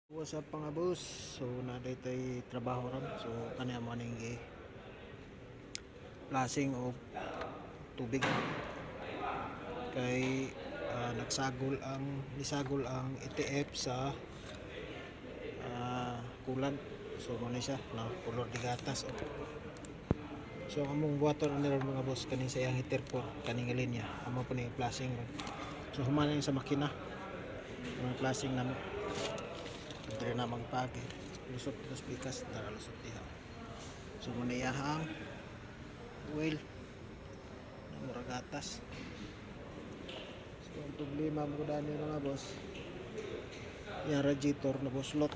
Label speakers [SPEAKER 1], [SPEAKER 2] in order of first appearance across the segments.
[SPEAKER 1] What's up mga boss? So na tay trabaho ron. So kanya mo ning lasing og tubig kay nisagol ang ETF sa kulan. So mo ni siya na color di gatas. So among water nila mga boss kaning sa iyang heater ko kaning linya amo po ni flashing ron. So human sa makina ang flashing namo. Dari na magpagi lusot terus bikas dara lusot diha. So muna iyahang oil na murag gatas. So ang problema mo dani mga boss, yung radiator nabuslot.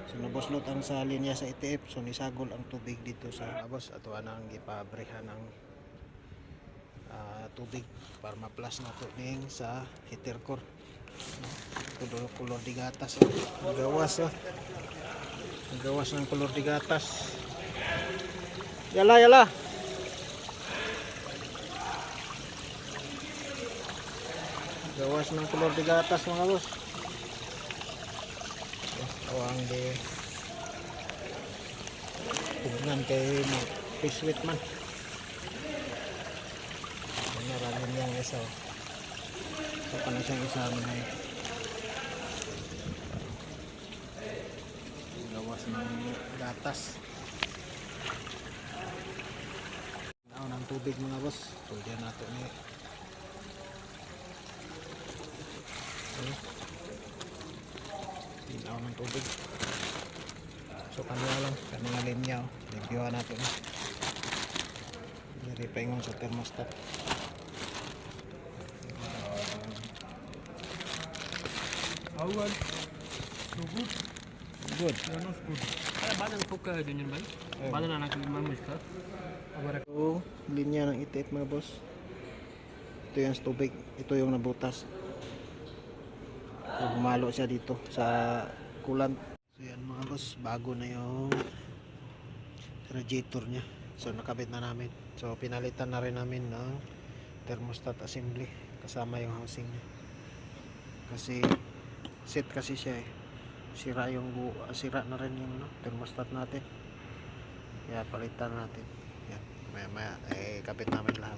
[SPEAKER 1] So nabuslot ang sa linya sa ETF. So nisagol ang tubig dito sa mga boss. Ato anang gipabrehan ng tubig para ma-plus na to ning sa heater core. Kulor di gatas ang gawas ang gawas ng kulor di gatas. Yala gawas ng kulor di gatas mga boss. Awang di hubungan kay piswit man maraming yang isa so paano siyang isa mo na gawas ng gatas ng tubig mga boss. So diyan nato ni tinaw ng tubig. So kanila lang kanila linya reviewhan nato ni diri pa ingon sa thermostat.
[SPEAKER 2] How well? So good.
[SPEAKER 1] Good.
[SPEAKER 2] Yeah, not good. Badan ko ka ganyan ba? Badan na nakalimamos ka.
[SPEAKER 1] So linya ng ETF mga boss. Ito yung tubig. Ito yung nabutas. So, bumalo siya dito sa coolant. So yan mga boss, bago na yung radiator nya. So nakabit na namin. So pinalitan na rin namin ng thermostat assembly kasama yung housing nya. Kasi set kasi siya sira na rin yung thermostat natin. Kaya palitan natin. Yan. Maya kabit namin lahat.